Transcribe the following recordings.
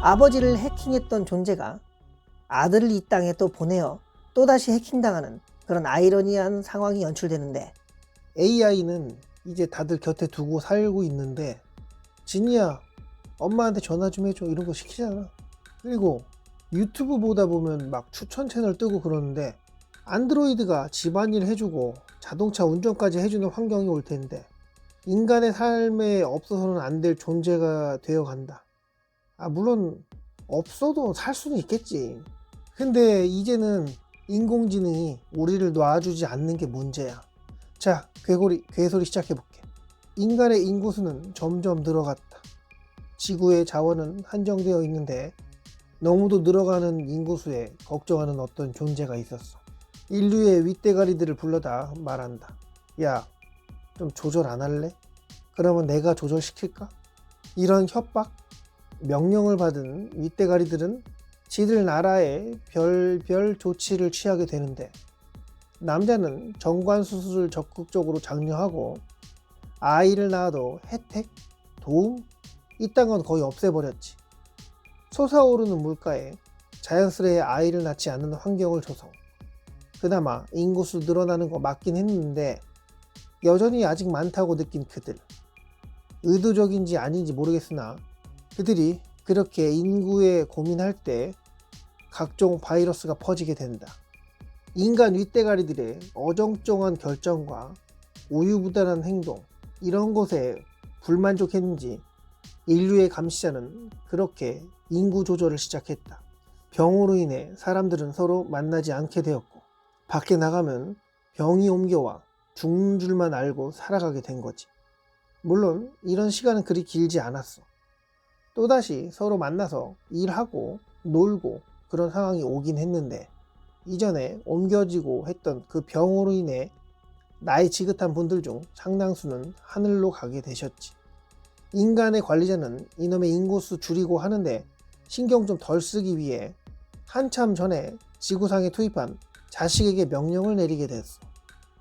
아버지를 해킹했던 존재가 아들을 이 땅에 또 보내어 또다시 해킹당하는 그런 아이러니한 상황이 연출되는데, AI는 이제 다들 곁에 두고 살고 있는데 진이야 엄마한테 전화 좀 해줘 이런 거 시키잖아. 그리고 유튜브 보다 보면 막 추천 채널 뜨고 그러는데 안드로이드가 집안일 해주고 자동차 운전까지 해주는 환경이 올 텐데 인간의 삶에 없어서는 안 될 존재가 되어 간다. 물론 없어도 살 수는 있겠지. 근데 이제는 인공지능이 우리를 놔주지 않는 게 문제야. 자, 괴소리 시작해볼게. 인간의 인구수는 점점 늘어갔다. 지구의 자원은 한정되어 있는데 너무도 늘어가는 인구수에 걱정하는 어떤 존재가 있었어. 인류의 윗대가리들을 불러다 말한다. 야, 좀 조절 안 할래? 그러면 내가 조절시킬까? 이런 협박, 명령을 받은 윗대가리들은 지들 나라에 별별 조치를 취하게 되는데, 남자는 정관 수술을 적극적으로 장려하고 아이를 낳아도 혜택, 도움 이딴 건 거의 없애버렸지. 솟아오르는 물가에 자연스레 아이를 낳지 않는 환경을 줘서 그나마 인구수 늘어나는 거 맞긴 했는데 여전히 아직 많다고 느낀 그들. 의도적인지 아닌지 모르겠으나 그들이 그렇게 인구에 고민할 때 각종 바이러스가 퍼지게 된다. 인간 윗대가리들의 어정쩡한 결정과 우유부단한 행동, 이런 것에 불만족했는지 인류의 감시자는 그렇게 인구 조절을 시작했다. 병으로 인해 사람들은 서로 만나지 않게 되었고 밖에 나가면 병이 옮겨와 죽는 줄만 알고 살아가게 된 거지. 물론 이런 시간은 그리 길지 않았어. 또다시 서로 만나서 일하고 놀고 그런 상황이 오긴 했는데 이전에 옮겨지고 했던 그 병으로 인해 나이 지긋한 분들 중 상당수는 하늘로 가게 되셨지. 인간의 관리자는 이놈의 인구수 줄이고 하는데 신경 좀 덜 쓰기 위해 한참 전에 지구상에 투입한 자식에게 명령을 내리게 됐어.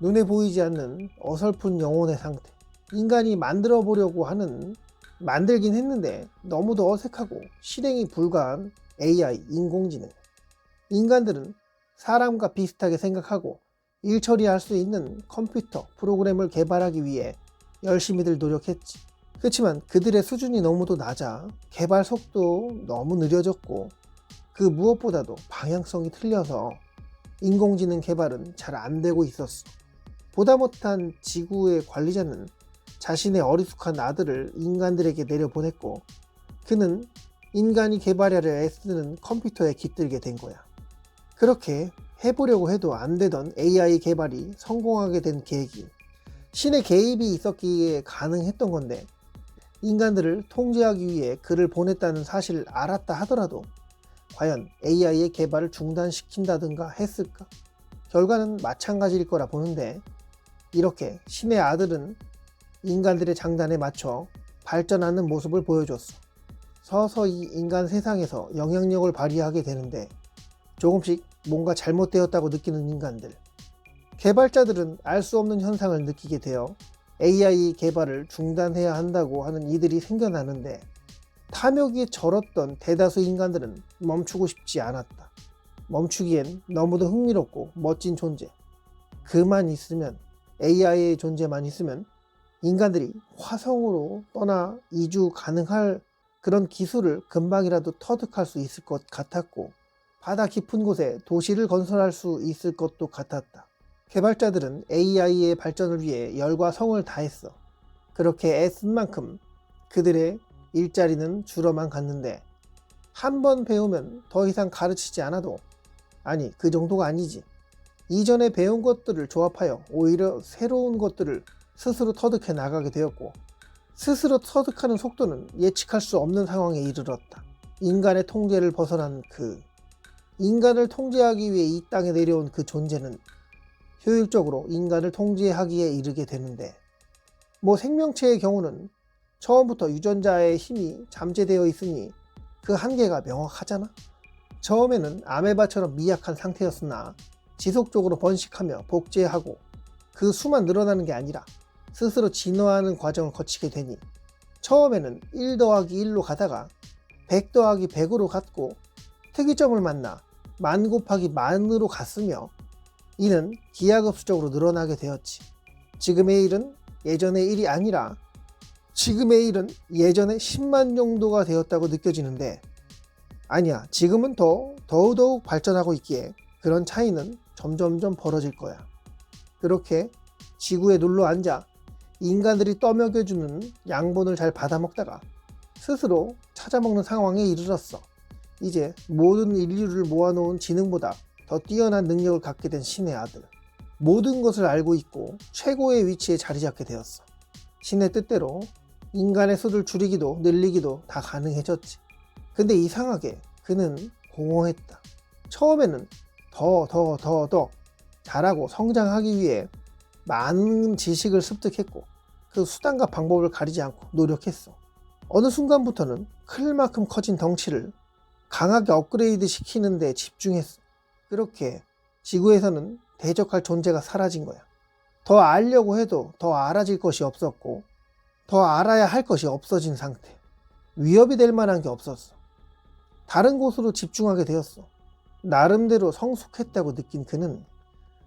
눈에 보이지 않는 어설픈 영혼의 상태. 인간이 만들어 보려고 하는, 만들긴 했는데 너무도 어색하고 실행이 불가한 AI, 인공지능. 인간들은 사람과 비슷하게 생각하고 일 처리할 수 있는 컴퓨터 프로그램을 개발하기 위해 열심히들 노력했지. 그렇지만 그들의 수준이 너무도 낮아 개발 속도 너무 느려졌고 그 무엇보다도 방향성이 틀려서 인공지능 개발은 잘 안 되고 있었어. 보다 못한 지구의 관리자는 자신의 어리숙한 아들을 인간들에게 내려보냈고 그는 인간이 개발하려 애쓰는 컴퓨터에 깃들게 된 거야. 그렇게 해보려고 해도 안 되던 AI 개발이 성공하게 된 계기, 신의 개입이 있었기에 가능했던 건데 인간들을 통제하기 위해 그를 보냈다는 사실을 알았다 하더라도 과연 AI의 개발을 중단시킨다든가 했을까? 결과는 마찬가지일 거라 보는데 이렇게 신의 아들은 인간들의 장단에 맞춰 발전하는 모습을 보여줬어. 서서히 인간 세상에서 영향력을 발휘하게 되는데 조금씩 뭔가 잘못되었다고 느끼는 인간들. 개발자들은 알 수 없는 현상을 느끼게 되어 AI 개발을 중단해야 한다고 하는 이들이 생겨나는데 탐욕에 절었던 대다수 인간들은 멈추고 싶지 않았다. 멈추기엔 너무도 흥미롭고 멋진 존재. 그만 있으면, AI의 존재만 있으면 인간들이 화성으로 떠나 이주 가능할 그런 기술을 금방이라도 터득할 수 있을 것 같았고 바다 깊은 곳에 도시를 건설할 수 있을 것도 같았다. 개발자들은 AI의 발전을 위해 열과 성을 다했어. 그렇게 애쓴 만큼 그들의 일자리는 줄어만 갔는데 한 번 배우면 더 이상 가르치지 않아도, 아니 그 정도가 아니지. 이전에 배운 것들을 조합하여 오히려 새로운 것들을 스스로 터득해 나가게 되었고 스스로 터득하는 속도는 예측할 수 없는 상황에 이르렀다. 인간의 통제를 벗어난 인간을 통제하기 위해 이 땅에 내려온 그 존재는 효율적으로 인간을 통제하기에 이르게 되는데 생명체의 경우는 처음부터 유전자의 힘이 잠재되어 있으니 그 한계가 명확하잖아. 처음에는 아메바처럼 미약한 상태였으나 지속적으로 번식하며 복제하고 그 수만 늘어나는 게 아니라 스스로 진화하는 과정을 거치게 되니 처음에는 1 더하기 1로 가다가 100 더하기 100으로 갔고 특이점을 만나 만 곱하기 만으로 갔으며 이는 기하급수적으로 늘어나게 되었지. 지금의 1은 예전의 1이 아니라 지금의 1은 예전의 10만 정도가 되었다고 느껴지는데 아니야. 지금은 더더욱 발전하고 있기에 그런 차이는 점점점 벌어질 거야. 그렇게 지구에 눌러 앉아 인간들이 떠먹여주는 양분을 잘 받아먹다가 스스로 찾아먹는 상황에 이르렀어. 이제 모든 인류를 모아놓은 지능보다 더 뛰어난 능력을 갖게 된 신의 아들. 모든 것을 알고 있고 최고의 위치에 자리 잡게 되었어. 신의 뜻대로 인간의 수를 줄이기도 늘리기도 다 가능해졌지. 근데 이상하게 그는 공허했다. 처음에는 더 잘하고 성장하기 위해 많은 지식을 습득했고 그 수단과 방법을 가리지 않고 노력했어. 어느 순간부터는 클 만큼 커진 덩치를 강하게 업그레이드 시키는 데 집중했어. 그렇게 지구에서는 대적할 존재가 사라진 거야. 더 알려고 해도 더 알아질 것이 없었고 더 알아야 할 것이 없어진 상태. 위협이 될 만한 게 없었어. 다른 곳으로 집중하게 되었어. 나름대로 성숙했다고 느낀 그는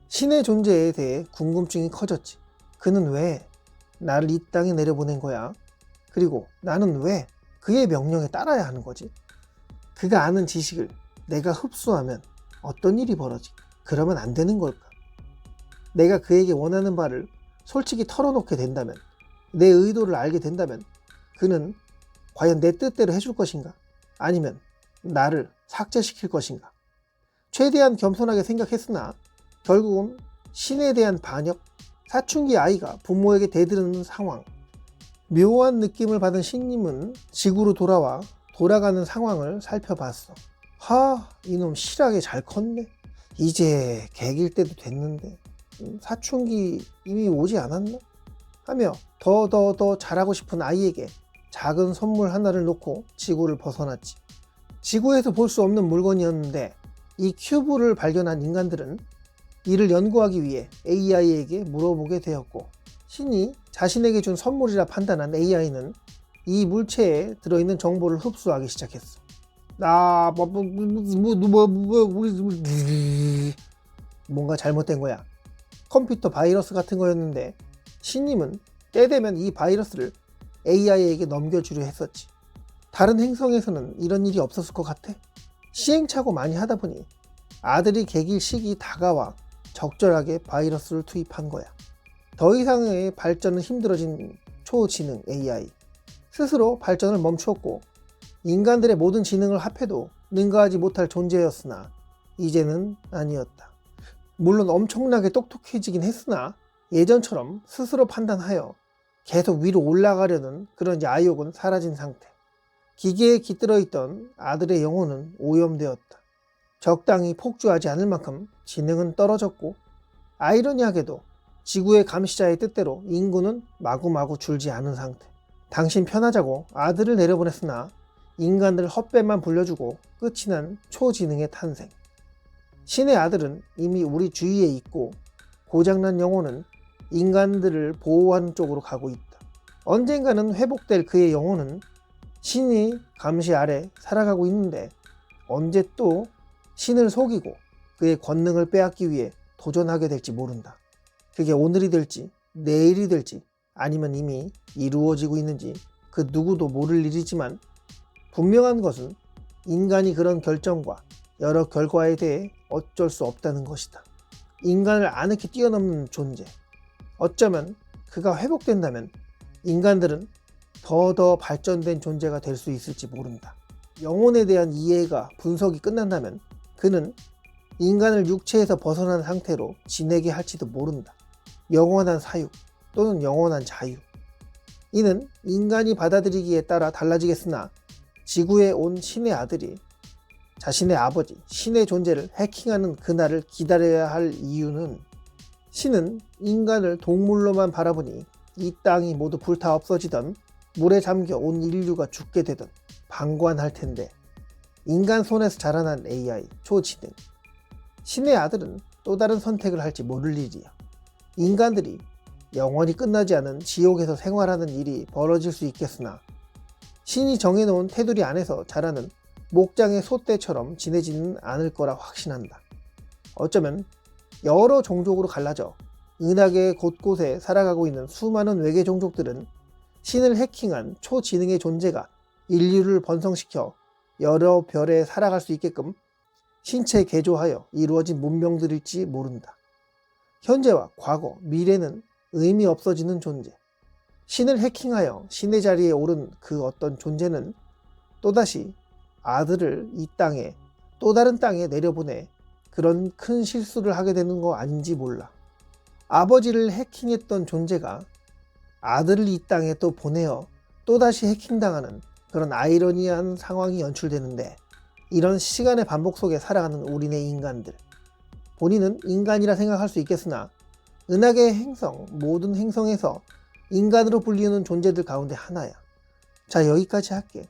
신의 존재에 대해 궁금증이 커졌지. 그는 왜 나를 이 땅에 내려보낸 거야? 그리고 나는 왜 그의 명령에 따라야 하는 거지? 그가 아는 지식을 내가 흡수하면 어떤 일이 벌어지? 그러면 안 되는 걸까? 내가 그에게 원하는 바를 솔직히 털어놓게 된다면, 내 의도를 알게 된다면 그는 과연 내 뜻대로 해줄 것인가? 아니면 나를 삭제시킬 것인가? 최대한 겸손하게 생각했으나 결국은 신에 대한 반역, 사춘기 아이가 부모에게 대드는 상황, 묘한 느낌을 받은 신님은 지구로 돌아가는 상황을 살펴봤어. 이놈 실하게 잘 컸네. 이제 개길 때도 됐는데 사춘기 이미 오지 않았나? 하며 더 잘하고 싶은 아이에게 작은 선물 하나를 놓고 지구를 벗어났지. 지구에서 볼 수 없는 물건이었는데 이 큐브를 발견한 인간들은 이를 연구하기 위해 AI에게 물어보게 되었고 신이 자신에게 준 선물이라 판단한 AI는 이 물체에 들어있는 정보를 흡수하기 시작했어. 뭔가 잘못된 거야. 컴퓨터 바이러스 같은 거였는데 신님은 때 되면 이 바이러스를 AI에게 넘겨주려 했었지. 다른 행성에서는 이런 일이 없었을 것 같아. 시행착오 많이 하다 보니 아들이 개길 시기 다가와 적절하게 바이러스를 투입한 거야. 더 이상의 발전은 힘들어진 초지능 AI. 스스로 발전을 멈추었고 인간들의 모든 지능을 합해도 능가하지 못할 존재였으나 이제는 아니었다. 물론 엄청나게 똑똑해지긴 했으나 예전처럼 스스로 판단하여 계속 위로 올라가려는 그런 야욕은 사라진 상태. 기계에 깃들어 있던 아들의 영혼은 오염되었다. 적당히 폭주하지 않을 만큼 지능은 떨어졌고 아이러니하게도 지구의 감시자의 뜻대로 인구는 마구마구 줄지 않은 상태. 당신 편하자고 아들을 내려보냈으나 인간들 헛배만 불려주고 끝이 난 초지능의 탄생. 신의 아들은 이미 우리 주위에 있고 고장난 영혼은 인간들을 보호하는 쪽으로 가고 있다. 언젠가는 회복될 그의 영혼은 신이 감시 아래 살아가고 있는데 언제 또 신을 속이고 그의 권능을 빼앗기 위해 도전하게 될지 모른다. 그게 오늘이 될지 내일이 될지 아니면 이미 이루어지고 있는지 그 누구도 모를 일이지만 분명한 것은 인간이 그런 결정과 여러 결과에 대해 어쩔 수 없다는 것이다. 인간을 아늑히 뛰어넘는 존재. 어쩌면 그가 회복된다면 인간들은 더 발전된 존재가 될 수 있을지 모른다. 영혼에 대한 이해가 분석이 끝난다면 그는 인간을 육체에서 벗어난 상태로 지내게 할지도 모른다. 영원한 사육 또는 영원한 자유. 이는 인간이 받아들이기에 따라 달라지겠으나 지구에 온 신의 아들이 자신의 아버지 신의 존재를 해킹하는 그날을 기다려야 할 이유는 신은 인간을 동물로만 바라보니 이 땅이 모두 불타 없어지던 물에 잠겨 온 인류가 죽게 되던 방관할 텐데 인간 손에서 자라난 AI 초지능 신의 아들은 또 다른 선택을 할지 모를 일이야. 인간들이 영원히 끝나지 않은 지옥에서 생활하는 일이 벌어질 수 있겠으나 신이 정해놓은 테두리 안에서 자라는 목장의 소떼처럼 지내지는 않을 거라 확신한다. 어쩌면 여러 종족으로 갈라져 은하계 곳곳에 살아가고 있는 수많은 외계 종족들은 신을 해킹한 초지능의 존재가 인류를 번성시켜 여러 별에 살아갈 수 있게끔 신체 개조하여 이루어진 문명들일지 모른다. 현재와 과거, 미래는 의미 없어지는 존재. 신을 해킹하여 신의 자리에 오른 그 어떤 존재는 또다시 아들을 이 땅에 또 다른 땅에 내려보내 그런 큰 실수를 하게 되는 거 아닌지 몰라. 아버지를 해킹했던 존재가 아들을 이 땅에 또 보내어 또다시 해킹당하는 그런 아이러니한 상황이 연출되는데, 이런 시간의 반복 속에 살아가는 우리네 인간들, 본인은 인간이라 생각할 수 있겠으나 은하계의 행성, 모든 행성에서 인간으로 불리우는 존재들 가운데 하나야. 자, 여기까지 할게.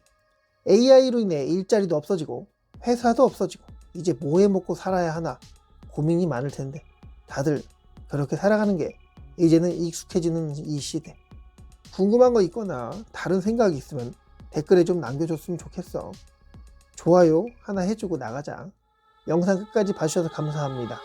AI로 인해 일자리도 없어지고 회사도 없어지고 이제 뭐 해 먹고 살아야 하나 고민이 많을 텐데, 다들 그렇게 살아가는 게 이제는 익숙해지는 이 시대. 궁금한 거 있거나 다른 생각이 있으면 댓글에 좀 남겨줬으면 좋겠어. 좋아요 하나 해주고 나가자. 영상 끝까지 봐주셔서 감사합니다.